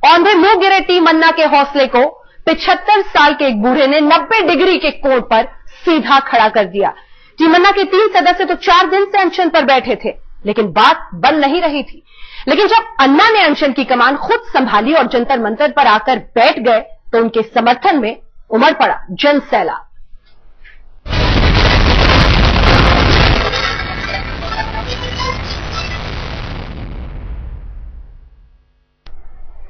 औंधे मुंह गिरे टीम अन्ना के हौसले को 75 साल के एक बूढ़े ने 90 डिग्री के कोण पर सीधा खड़ा कर दिया। टीम अन्ना के 3 सदस्य तो 4 दिन से अनशन पर बैठे थे, लेकिन बात बन नहीं रही थी। लेकिन जब अन्ना ने अनशन की कमान खुद संभाली और जंतर मंतर पर आकर बैठ गए तो उनके समर्थन में उमड़ पड़ा जन सैलाब।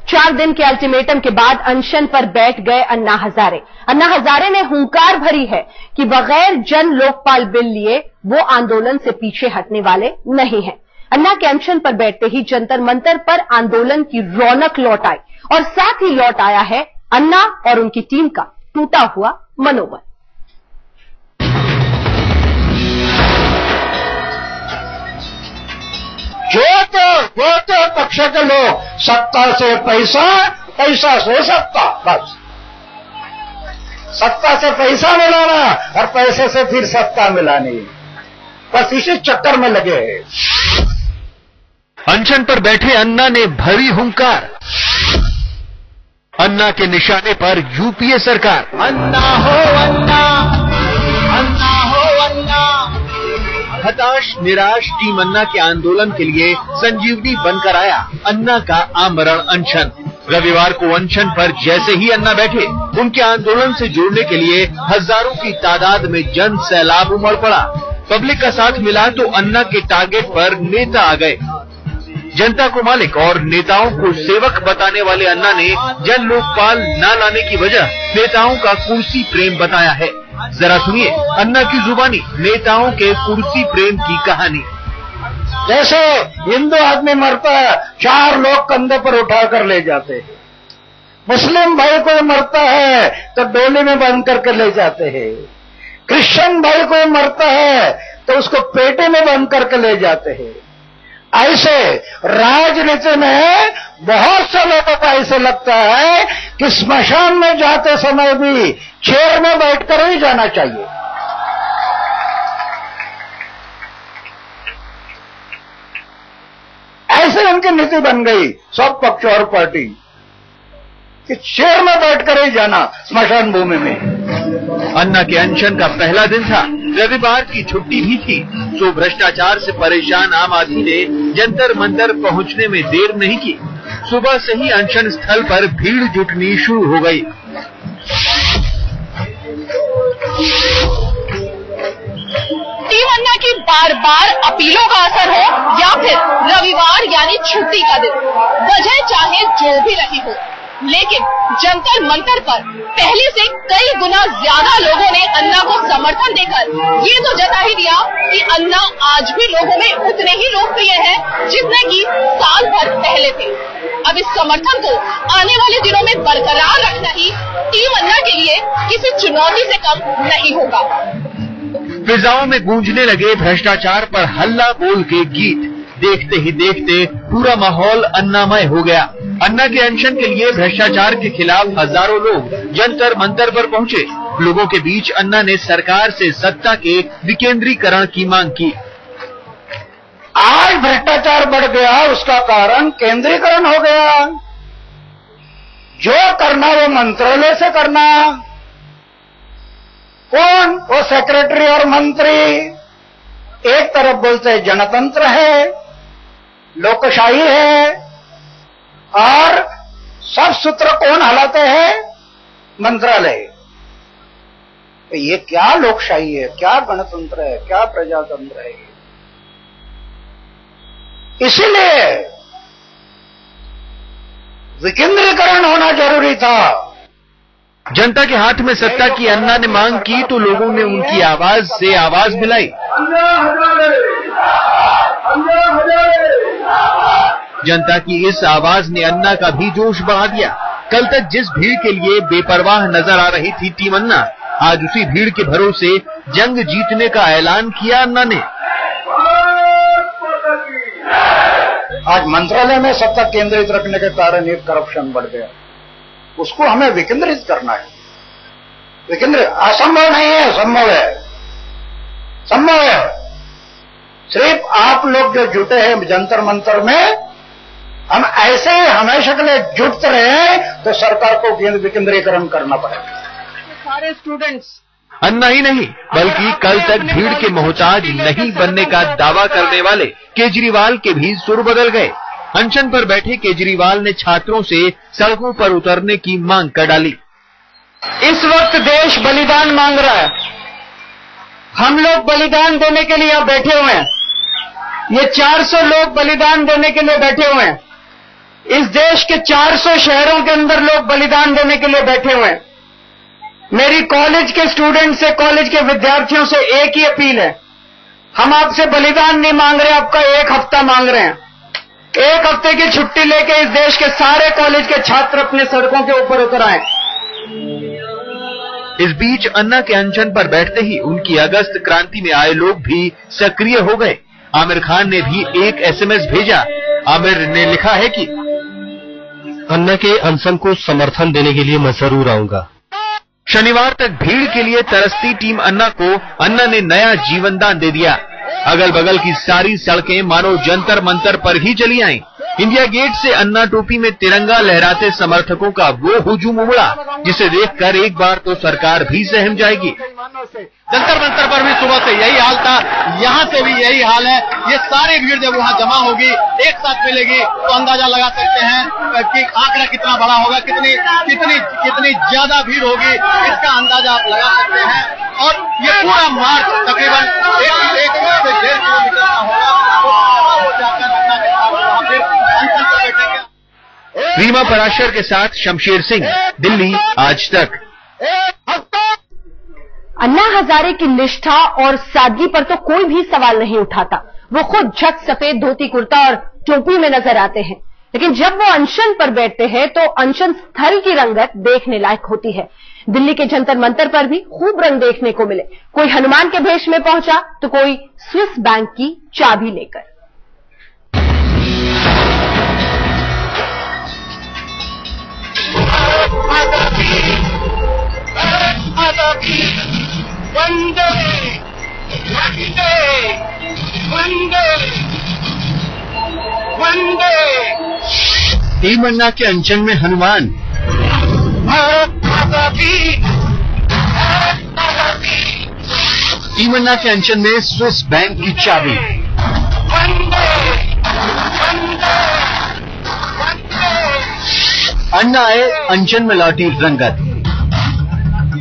चार दिन के अल्टीमेटम के बाद अनशन पर बैठ गए अन्ना हजारे। अन्ना हजारे ने हुंकार भरी है कि बगैर जन लोकपाल बिल लिए वो आंदोलन से पीछे हटने वाले नहीं हैं। अन्ना के अनशन पर बैठते ही जंतर मंतर पर आंदोलन की रौनक लौट आई और साथ ही लौट आया है अन्ना और उनकी टीम का टूटा हुआ मनोबल। वो तो पक्ष के लोग सत्ता से पैसा, पैसा से सत्ता, बस सत्ता से पैसा मिलाना और पैसे से फिर सत्ता मिलानी, बस इसी चक्कर में लगे हैं। अनशन पर बैठे अन्ना ने भरी हुंकार। अन्ना के निशाने पर यूपीए सरकार। अन्ना हो अन्ना, अन्ना हो अन्ना। हताश निराश टीम अन्ना के आंदोलन के लिए संजीवनी बनकर आया अन्ना का आमरण अनशन। रविवार को अनशन पर जैसे ही अन्ना बैठे, उनके आंदोलन से जुड़ने के लिए हजारों की तादाद में जन सैलाब उमड़ पड़ा। पब्लिक का साथ मिला तो अन्ना के टारगेट पर नेता आ गए। जनता को मालिक और नेताओं को सेवक बताने वाले अन्ना ने जन लोकपाल न लाने की वजह नेताओं का कुर्सी प्रेम बताया है। जरा सुनिए अन्ना की जुबानी नेताओं के कुर्सी प्रेम की कहानी। जैसे हिंदू आदमी मरता है, 4 लोग कंधे पर उठाकर ले जाते हैं। मुस्लिम भाई को मरता है तो डोली में बांध करके ले जाते हैं। क्रिश्चियन भाई को मरता है तो उसको पेटे में बांध करके ले जाते हैं। ऐसे राजनीति में बहुत से लोगों को ऐसे लगता है कि स्मशान में जाते समय भी चेयर में बैठकर ही जाना चाहिए। ऐसे उनकी नीति बन गई सब पक्ष और पार्टी कि चेयर में बैठकर ही जाना स्मशान भूमि में। अन्ना के अनशन का पहला दिन था, रविवार की छुट्टी भी थी, तो भ्रष्टाचार से परेशान आम आदमी ने जंतर मंतर पहुंचने में देर नहीं की। सुबह से ही अनशन स्थल पर भीड़ जुटनी शुरू हो गई। टीम अन्ना की बार बार अपीलों का असर हो या फिर रविवार यानी छुट्टी का दिन, वजह चाहे जो भी रही हो, लेकिन जंतर मंतर पर पहले से कई गुना ज्यादा लोगों ने अन्ना को समर्थन देकर ये तो जता ही दिया कि अन्ना आज भी लोगों में उतने ही लोकप्रिय है जितने कि साल भर पहले थे। अब इस समर्थन को आने वाले दिनों में बरकरार रखना ही टीम अन्ना के लिए किसी चुनौती से कम नहीं होगा। फिजाओं में गूंजने लगे भ्रष्टाचार पर हल्ला बोल के गीत। देखते ही देखते पूरा माहौल अन्नामय हो गया। अन्ना के अनशन के लिए भ्रष्टाचार के खिलाफ हजारों लोग जंतर मंतर पर पहुंचे। लोगों के बीच अन्ना ने सरकार से सत्ता के विकेंद्रीकरण की मांग की। आज भ्रष्टाचार बढ़ गया, उसका कारण केंद्रीकरण हो गया। जो करना वो मंत्रालय से करना। कौन? वो सेक्रेटरी और मंत्री। एक तरफ बोलते हैं जनतंत्र है, लोकशाही है, और सब सूत्र कौन हलाते हैं? मंत्रालय। तो ये क्या लोकशाही है, क्या गणतंत्र है, क्या प्रजातंत्र है? इसीलिए विकेंद्रीकरण होना जरूरी था। जनता के हाथ में सत्ता की अन्ना ने मांग की तो लोगों ने उनकी आवाज से आवाज मिलाई। जनता की इस आवाज ने अन्ना का भी जोश बढ़ा दिया। कल तक जिस भीड़ के लिए बेपरवाह नजर आ रही थी टीम अन्ना, आज उसी भीड़ के भरोसे जंग जीतने का ऐलान किया अन्ना ने। आज मंत्रालय में सत्ता केंद्रित रखने के कारण एक करप्शन बढ़ गया, उसको हमें विकेंद्रित करना है। विकेंद्रित असंभव नहीं है, संभव है, संभव है। सिर्फ आप लोग जो जुटे हैं जंतर मंतर में, हम ऐसे ही हमेशा के लिए जुट रहे तो सरकार को विकेंद्रीकरण करना पड़ेगा। सारे स्टूडेंट्स अन्ना ही नहीं बल्कि कल तक भीड़ के मोहताज नहीं बनने का दावा करने वाले केजरीवाल के भी सुर बदल गए। अनशन पर बैठे केजरीवाल ने छात्रों से सड़कों पर उतरने की मांग कर डाली। इस वक्त देश बलिदान मांग रहा है। हम लोग बलिदान देने के लिए यहाँ बैठे हुए हैं। ये 400 लोग बलिदान देने के लिए बैठे हुए हैं। इस देश के 400 शहरों के अंदर लोग बलिदान देने के लिए बैठे हुए हैं। मेरी कॉलेज के स्टूडेंट से, कॉलेज के विद्यार्थियों से एक ही अपील है, हम आपसे बलिदान नहीं मांग रहे, आपका 1 हफ्ता मांग रहे हैं। 1 हफ्ते की छुट्टी लेके इस देश के सारे कॉलेज के छात्र अपने सड़कों के ऊपर उतर आए। इस बीच अन्ना के अनशन पर बैठते ही उनकी अगस्त क्रांति में आए लोग भी सक्रिय हो गए। आमिर खान ने भी एक SMS भेजा। आमिर ने लिखा है कि अन्ना के अनशन को समर्थन देने के लिए मैं जरूर आऊंगा। शनिवार तक भीड़ के लिए तरसती टीम अन्ना को अन्ना ने नया जीवन दान दे दिया। अगल बगल की सारी सड़कें मानो जंतर मंतर पर ही चली आईं। इंडिया गेट से अन्ना टोपी में तिरंगा लहराते समर्थकों का वो हुजूम उमड़ा जिसे देखकर एक बार तो सरकार भी सहम जाएगी। जंतर मंतर पर भी सुबह से यही हाल था, यहाँ से भी यही हाल है। ये सारी भीड़ जब वहाँ जमा होगी, एक साथ मिलेगी, तो अंदाजा लगा सकते हैं कि आंकड़ा कितना बड़ा होगा, कितनी ज्यादा भीड़ होगी, इसका अंदाजा आप लगा सकते हैं। और ये पूरा मार्च तकरीबन 1 से 1.5 किलोमीटर का होगा। हो जाकर रीमा पराशर के साथ शमशेर सिंह, दिल्ली आज तक। अन्ना हजारे की निष्ठा और सादगी पर तो कोई भी सवाल नहीं उठाता। वो खुद झट सफेद धोती कुर्ता और टोपी में नजर आते हैं, लेकिन जब वो अनशन पर बैठते हैं तो अनशन स्थल की रंगत देखने लायक होती है। दिल्ली के जंतर मंतर पर भी खूब रंग देखने को मिले। कोई हनुमान के भेष में पहुंचा तो कोई स्विस बैंक की चाबी लेकर। टीम अन्ना के अनशन में हनुमान, टीम अन्ना के अनशन में स्विस बैंक की चाबी। अन्ना आए, अनशन में लौटी रंगत।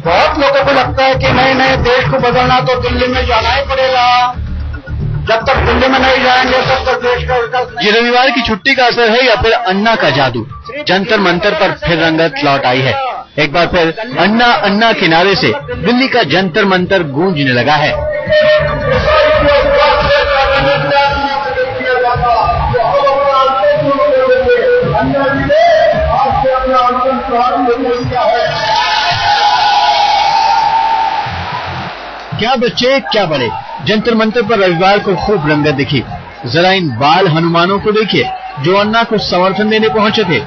बहुत लोगों को लगता है कि नहीं देश को बदलना तो दिल्ली में जाना ही पड़ेगा। जब तक दिल्ली में नहीं जाएंगे तब तक देश का विकास नहीं। ये रविवार की छुट्टी का असर है या फिर अन्ना का जादू? जंतर मंतर पर फिर रंगत लौट आई है। एक बार फिर अन्ना अन्ना के नारे से दिल्ली का जंतर मंतर गूंजने लगा है। क्या बच्चे क्या बड़े, जंतर मंतर पर रविवार को खूब रंगत दिखी। जरा इन बाल हनुमानों को देखिए जो अन्ना को समर्थन देने पहुंचे थे।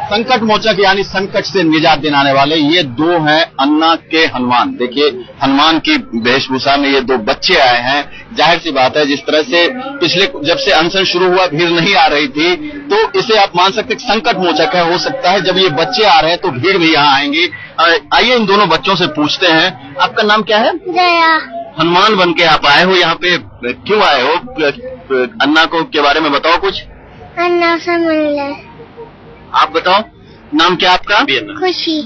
संकट मोचक यानी संकट से निजात दिलाने वाले ये 2 हैं अन्ना के हनुमान। देखिए हनुमान की वेशभूषा में ये 2 बच्चे आए हैं। जाहिर सी बात है जिस तरह से पिछले जब से अनशन शुरू हुआ भीड़ नहीं आ रही थी, तो इसे आप मान सकते संकट मोचक है। हो सकता है जब ये बच्चे आ रहे हैं तो भीड़ भी यहाँ आएंगी। आइए इन दोनों बच्चों से पूछते हैं, आपका नाम क्या है? जया। हनुमान बन के आप आए हो यहाँ पे, क्यों आए हो? अन्ना को के बारे में बताओ कुछ। अन्ना से मिलने। आप बताओ, नाम क्या आपका? खुशी।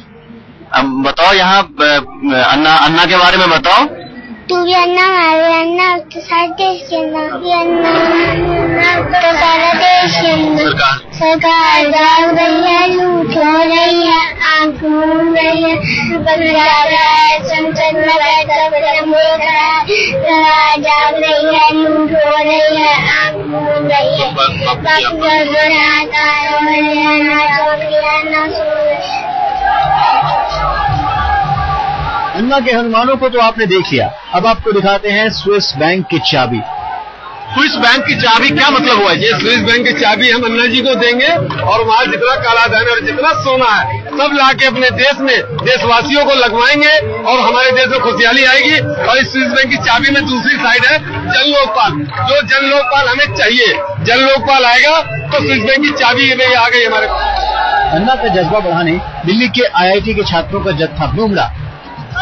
अब बताओ यहाँ अन्ना के बारे में बताओ। तू भी अन्ना, हमारे अन्ना, तो सारे देश के अन्ना, ये अन्ना तो सारा देश के अन्ना। सरकार जाग रही है, लूट हो रही है, आंख मूंद रही है, बदला रहा है, संसद में बैठकर फिल्म देख रहा है। सरकार जाग रही है, लूट हो रही है, आंख मूंद रही है, वक्त गुजराता है, ना चौकिया ना सो। अन्ना के हनुमानों को तो आपने देख लिया, अब आपको दिखाते हैं स्विस बैंक की चाबी। स्विस बैंक की चाबी क्या मतलब हुआ? ये स्विस बैंक की चाबी हम अन्ना जी को देंगे और वहाँ जितना काला धन और जितना सोना है सब लाके अपने देश में देशवासियों को लगवाएंगे और हमारे देश में खुशहाली आएगी। और इस स्विस बैंक की चाबी में दूसरी साइड है जन लोकपाल। जो जन लोकपाल हमें चाहिए, जन लोकपाल आएगा तो स्विस बैंक की चाबी में आ गई हमारे पास। अन्ना का जज्बा बढ़ाने दिल्ली के IIT के छात्रों का जत्था भी उमड़ा।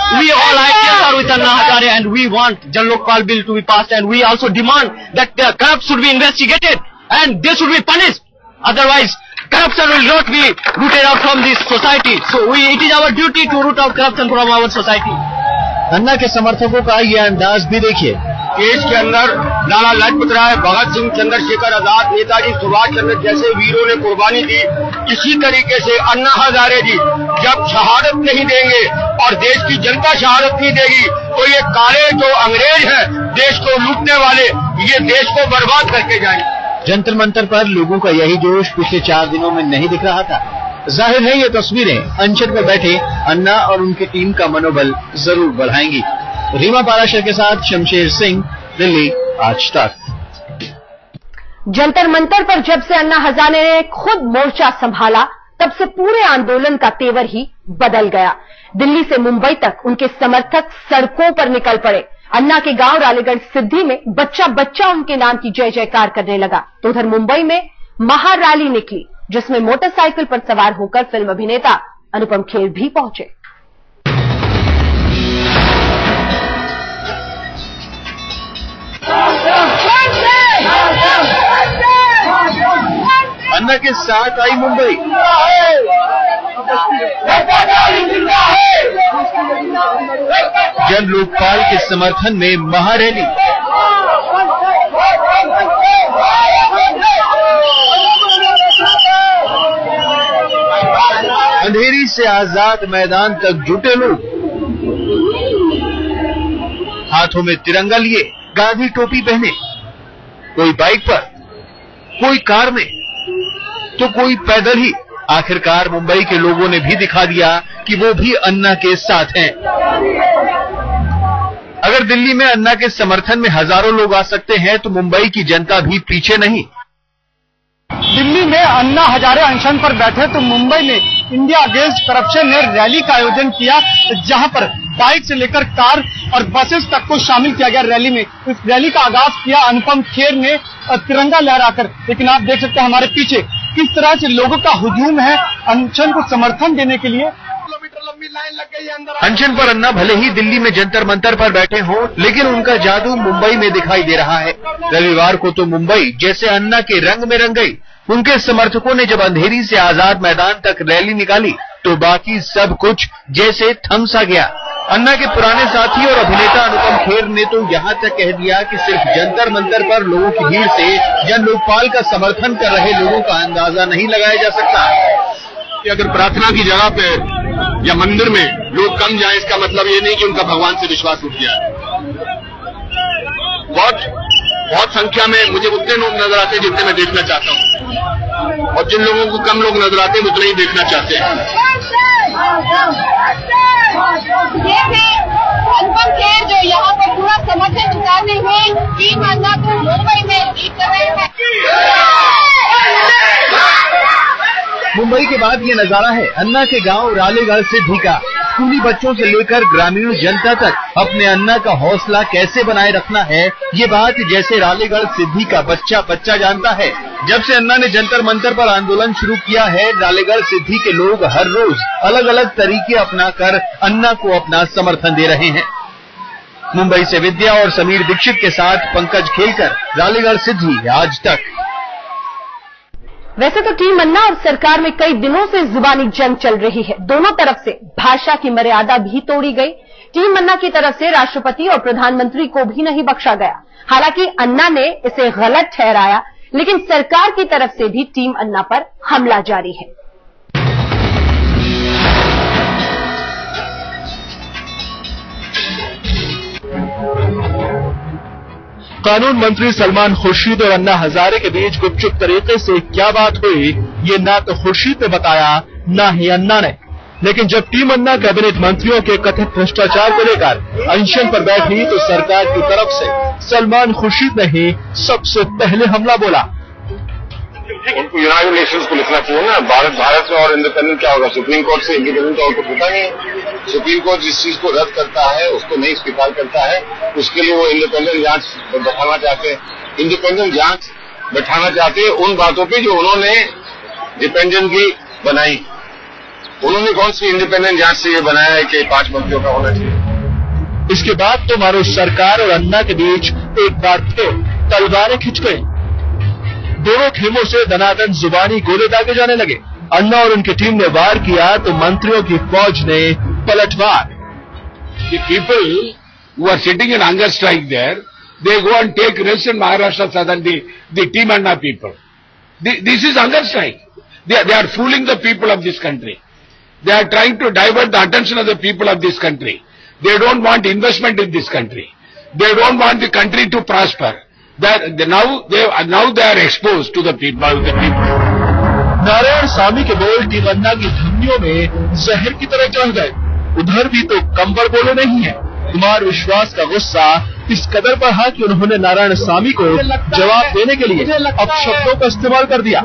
We all are with Anna Hazare and we want Jan Lokpal bill to be passed and we also demand that the corrupt should be investigated and they should be punished. Otherwise, corruption will not be rooted out from this society. So it is our duty to root out corruption from our society. अन्ना के समर्थकों का ये अंदाज भी देखिए। देश के अंदर लाला लाजपत राय, भगत सिंह, चंद्रशेखर आजाद, नेताजी सुभाष चंद्र जैसे वीरों ने कुर्बानी दी, इसी तरीके से अन्ना हजारे जी जब शहादत नहीं देंगे और देश की जनता शहादत नहीं देगी तो ये काले जो अंग्रेज हैं देश को लूटने वाले, ये देश को बर्बाद करके जाएंगे। जंतर मंतर पर लोगों का यही जोश पिछले 4 दिनों में नहीं दिख रहा था। जाहिर है ये तस्वीरें अनशन पर बैठे अन्ना और उनकी टीम का मनोबल जरूर बढ़ाएंगी। रीमा पाराशर के साथ शमशेर सिंह, दिल्ली, आज तक। जंतर मंतर पर जब से अन्ना हजारे ने खुद मोर्चा संभाला तब से पूरे आंदोलन का तेवर ही बदल गया। दिल्ली से मुंबई तक उनके समर्थक सड़कों पर निकल पड़े। अन्ना के गांव रालेगढ़ सिद्धि में बच्चा बच्चा उनके नाम की जय जयकार करने लगा। तो उधर मुंबई में महारैली निकली जिसमें मोटरसाइकिल पर सवार होकर फिल्म अभिनेता अनुपम खेर भी पहुंचे। अन्ना के साथ आई मुंबई। जन लोकपाल के समर्थन में महारैली। अंधेरी से आजाद मैदान तक जुटे लोग, हाथों में तिरंगा लिए, गांधी टोपी पहने, कोई बाइक पर, कोई कार में, तो कोई पैदल ही। आखिरकार मुंबई के लोगों ने भी दिखा दिया कि वो भी अन्ना के साथ हैं। अगर दिल्ली में अन्ना के समर्थन में हजारों लोग आ सकते हैं तो मुंबई की जनता भी पीछे नहीं। दिल्ली में अन्ना हजारे अनशन पर बैठे तो मुंबई में इंडिया अगेंस्ट करप्शन ने रैली का आयोजन किया, जहां पर बाइक से लेकर कार और बसेस तक को शामिल किया गया रैली में। इस रैली का आगाज किया अनुपम खेर ने तिरंगा लहराकर। लेकिन आप देख सकते हैं हमारे पीछे किस तरह से लोगों का हुजूम है अनशन को समर्थन देने के लिए। लंबी लाइन लग गई है अंदर। अनशन पर अन्ना भले ही दिल्ली में जंतर मंतर पर बैठे हों, लेकिन उनका जादू मुंबई में दिखाई दे रहा है। रविवार को तो मुंबई जैसे अन्ना के रंग में रंग गई। उनके समर्थकों ने जब अंधेरी से आजाद मैदान तक रैली निकाली तो बाकी सब कुछ जैसे थम सा गया। अन्ना के पुराने साथी और अभिनेता अनुपम खेर ने तो यहाँ तक कह दिया कि सिर्फ जंतर मंतर पर लोगों की भीड़ से जन लोकपाल का समर्थन कर रहे लोगों का अंदाजा नहीं लगाया जा सकता। कि अगर प्रार्थना की जगह पे या मंदिर में लोग कम जाएं, इसका मतलब ये नहीं कि उनका भगवान से विश्वास उठ गया है। बहुत संख्या में मुझे उतने लोग नजर आते हैं जितने मैं देखना चाहता हूँ, और जिन लोगों को कम लोग नजर आते हैं उतने ही देखना चाहते हैं। अनुपम खेर जो यहाँ पर पूरा समर्थन जुटाते हुए टीम अन्ना को मुंबई में लीड कर रहे हैं। मुंबई के बाद ये नजारा है अन्ना के गांव रालेगढ़ सिद्धि का। स्कूली बच्चों से लेकर ग्रामीण जनता तक अपने अन्ना का हौसला कैसे बनाए रखना है, ये बात जैसे रालेगढ़ सिद्धि का बच्चा बच्चा जानता है। जब से अन्ना ने जंतर मंतर पर आंदोलन शुरू किया है, रालेगढ़ सिद्धि के लोग हर रोज अलग अलग तरीके अपनाकर अन्ना को अपना समर्थन दे रहे हैं। मुंबई से विद्या और समीर दीक्षित के साथ पंकज खेलकर, रालेगढ़ सिद्धि, आज तक। वैसे तो टीम अन्ना और सरकार में कई दिनों से जुबानी जंग चल रही है। दोनों तरफ से भाषा की मर्यादा भी तोड़ी गई। टीम अन्ना की तरफ से राष्ट्रपति और प्रधानमंत्री को भी नहीं बख्शा गया। हालांकि अन्ना ने इसे गलत ठहराया, लेकिन सरकार की तरफ से भी टीम अन्ना पर हमला जारी है। कानून मंत्री सलमान खुर्शीद और अन्ना हजारे के बीच गुपचुप तरीके से क्या बात हुई, ये ना तो खुर्शीद ने बताया, ना ही अन्ना ने। लेकिन जब टीम अन्ना कैबिनेट मंत्रियों के कथित भ्रष्टाचार को लेकर अनशन पर बैठी तो सरकार की तरफ से सलमान खुर्शीद ने ही सबसे पहले हमला बोला। उनको यूनाइटेड नेशंस को लिखना चाहिए ना, भारत में और इंडिपेंडेंट क्या होगा, सुप्रीम कोर्ट से इंडिपेंडेंट और कुछ होता नहीं। सुप्रीम कोर्ट जिस चीज को रद्द करता है उसको नहीं स्वीकार करता है, उसके लिए वो इंडिपेंडेंट जांच बैठाना चाहते हैं। इंडिपेंडेंट जांच बैठाना चाहते हैं उन बातों पे जो उन्होंने डिपेंडेंट की बनाई। उन्होंने कौन सी इंडिपेंडेंट जांच से ये बनाया है कि 5 मंत्रियों का होना चाहिए। इसके बाद तो मानो सरकार और अन्ना के बीच एक बार फिर तलवारें खिंच गई। दोनों खेमों से दनादन जुबानी गोले दागे जाने लगे। अन्ना और उनकी टीम ने वार किया तो मंत्रियों की फौज ने पलटवार। The people who are sitting in hunger strike there, they go and take rest in Maharashtra southern the Team Anna people. This is hunger strike. They are fooling the people of this country. They are trying to divert the attention of the people of this country. They don't want investment in this country. They don't want the country to prosper. Now they are exposed to the people. Narayan स्वामी के बोल team अन्ना की धमनियों में जहर की तरह चढ़ गए। उधर भी तो कंबल बोले नहीं है। कुमार विश्वास का गुस्सा इस कदर बढ़ा कि उन्होंने नारायण स्वामी को जवाब देने के लिए अपशब्दों का इस्तेमाल कर दिया।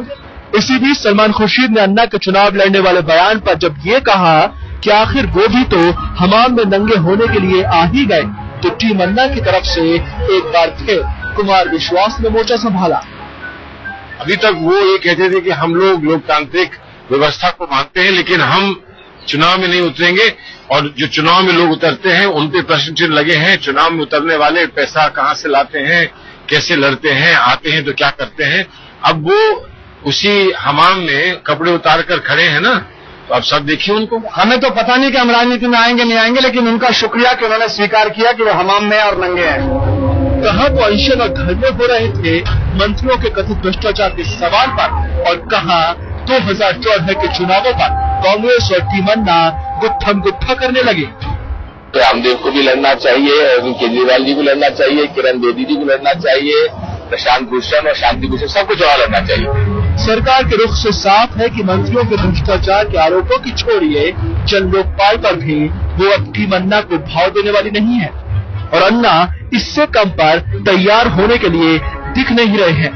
इसी बीच सलमान खुर्शीद ने अन्ना के चुनाव लड़ने वाले बयान पर जब ये कहा कि आखिर वो भी तो हमाम में नंगे होने के लिए आ ही गए, तो टीम अन्ना की तरफ से एक बार फिर कुमार विश्वास ने मोर्चा संभाला। अभी तक वो ये कहते थे कि हम लोग लोकतांत्रिक व्यवस्था को मानते हैं, लेकिन हम चुनाव में नहीं उतरेंगे। और जो चुनाव में लोग उतरते हैं उन पे प्रश्न चिन्ह लगे हैं। चुनाव में उतरने वाले पैसा कहाँ से लाते हैं, कैसे लड़ते हैं, आते हैं तो क्या करते हैं। अब वो उसी हमाम में कपड़े उतार कर खड़े हैं ना, तो अब सब देखिए उनको। हमें तो पता नहीं कि हम राजनीति में आएंगे नहीं आएंगे, लेकिन उनका शुक्रिया कि उन्होंने स्वीकार किया कि वो हमाम में और नंगे हैं। कहा तो अनशन और धरने हो रहे थे मंत्रियों के कथित भ्रष्टाचार के सवाल पर, और कहा 2014 के चुनावों पर कांग्रेस और टीम अन्ना गुत्थम गुत्था करने लगे। रामदेव को भी लड़ना चाहिए, अरविंद केजरीवाल जी को लड़ना चाहिए, किरण बेदी जी को लड़ना चाहिए, प्रशांत भूषण और शांति भूषण सबको चुनाव लड़ना चाहिए। सरकार के रुख से साफ है कि मंत्रियों के भ्रष्टाचार के आरोपों की छोड़िए, जन लोकपाल पर भी वो अब टीम अन्ना को भाव देने वाली नहीं है, और अन्ना इससे कम पर तैयार होने के लिए दिख नहीं रहे हैं।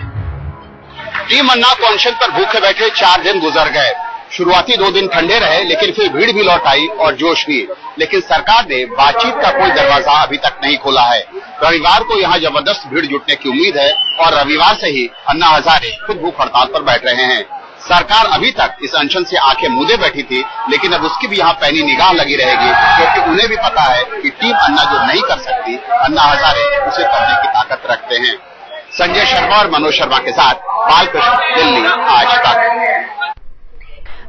टीम अन्ना को अनशन पर भूखे बैठे 4 दिन गुजर गए। शुरुआती 2 दिन ठंडे रहे, लेकिन फिर भीड़ भी लौट आई और जोश भी। लेकिन सरकार ने बातचीत का कोई दरवाजा अभी तक नहीं खोला है। रविवार को यहां जबरदस्त भीड़ जुटने की उम्मीद है और रविवार से ही अन्ना हजारे खुद भूख हड़ताल पर बैठ रहे हैं। सरकार अभी तक इस अनशन से आंखें मूंदे बैठी थी, लेकिन अब उसकी भी यहाँ पैनी निगाह लगी रहेगी, क्योंकि उन्हें भी पता है कि टीम अन्ना जो नहीं कर सकती, अन्ना हजारे उसे करने की ताकत रखते हैं। संजय शर्मा और मनोज शर्मा के साथ बालकृष्ण, दिल्ली, आज तक।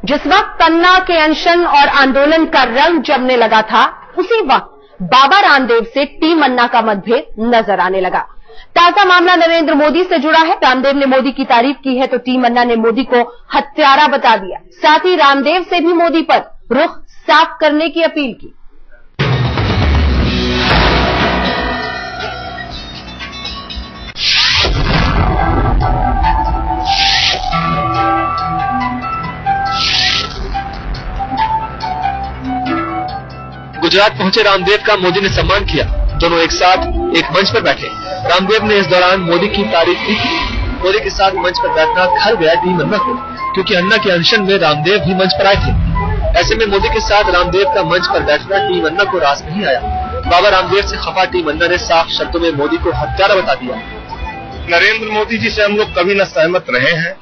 जिस वक्त अन्ना के अनशन और आंदोलन का रंग जमने लगा था, उसी वक्त बाबा रामदेव से टीम अन्ना का मतभेद नजर आने लगा। ताजा मामला नरेंद्र मोदी से जुड़ा है। रामदेव ने मोदी की तारीफ की है तो टीम अन्ना ने मोदी को हत्यारा बता दिया। साथ ही रामदेव से भी मोदी पर रुख साफ करने की अपील की। गुजरात पहुंचे रामदेव का मोदी ने सम्मान किया। दोनों एक साथ एक मंच पर बैठे। रामदेव ने इस दौरान मोदी की तारीफ भी की। मोदी के साथ मंच पर बैठना खल गया टीम अन्ना को, क्योंकि अन्ना के अनशन में रामदेव भी मंच पर आए थे। ऐसे में मोदी के साथ रामदेव का मंच पर बैठना टीम अन्ना को रास नहीं आया। बाबा रामदेव से खफा टीम अन्ना ने साफ शब्दों में मोदी को हत्यारा बता दिया। नरेंद्र मोदी जी से हम लोग कभी न सहमत रहे हैं,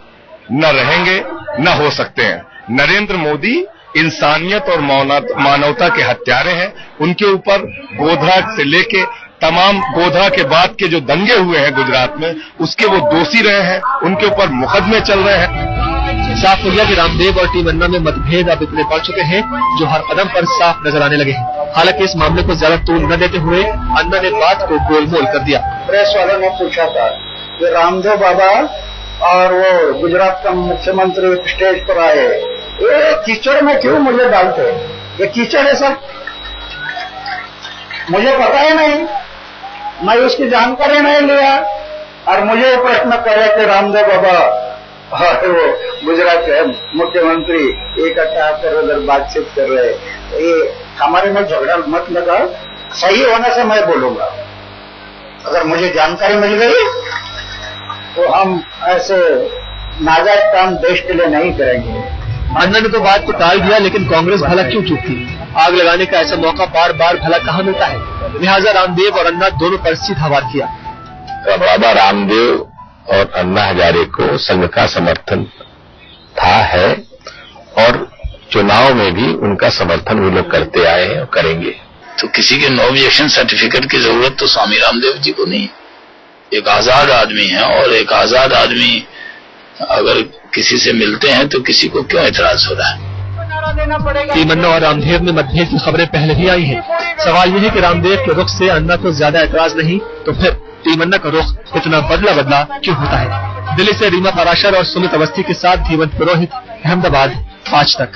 न रहेंगे, न हो सकते हैं। नरेंद्र मोदी इंसानियत और मानवता के हत्यारे हैं। उनके ऊपर गोधरा से लेके तमाम गोधरा के बाद के जो दंगे हुए हैं गुजरात में, उसके वो दोषी रहे हैं। उनके ऊपर मुकदमे चल रहे हैं। साफ हो गया कि रामदेव और टीम अन्ना में मतभेद अब इतने बढ़ चुके हैं जो हर कदम पर साफ नजर आने लगे हैं। हालांकि इस मामले को ज्यादा तूल न देते हुए अन्ना ने बात को गोलमोल कर दिया। प्रेस वालों ने पूछा था कि रामदेव बाबा और वो गुजरात का मुख्यमंत्री स्टेज पर आए, ये कीचड़ में क्यों मुझे डालते? ये कीचड़ है सब, मुझे पता ही नहीं, मैं उसकी जानकारी नहीं लिया। और मुझे प्रश्न करे कि रामदेव बाबा और वो गुजरात के मुख्यमंत्री इकट्ठा कर उधर बातचीत कर रहे। तो ये हमारे में झगड़ा मत लगाओ, सही होने से मैं बोलूंगा। अगर मुझे जानकारी मिल गई तो हम ऐसे नाजायज काम देश के लिए नहीं करेंगे। अन्ना ने तो बात को टाल दिया, लेकिन कांग्रेस भला क्यों चुप थी? आग लगाने का ऐसा मौका बार बार भला कहाँ मिलता है? लिहाजा रामदेव और अन्ना दोनों पर सीधा वार किया। बाबा रामदेव और अन्ना हजारे को संघ का समर्थन था, है, और चुनाव में भी उनका समर्थन वो लोग करते आए हैं और करेंगे। तो किसी के नो ऑब्जेक्शन सर्टिफिकेट की जरूरत तो स्वामी रामदेव जी को नहीं। एक आजाद आदमी है, और एक आजाद आदमी अगर किसी से मिलते हैं तो किसी को क्यों एतराज हो रहा है? टीम अन्ना और रामदेव में मतभेद की खबरें पहले ही आई हैं। सवाल यह है कि रामदेव के रुख से अन्ना को ज्यादा एतराज नहीं, तो फिर टीम अन्ना का रुख इतना बदला क्यों होता है? दिल्ली से रीमा पाराशर और सुमित अवस्थी के साथ जीवंत पुरोहित, अहमदाबाद, 5 तक।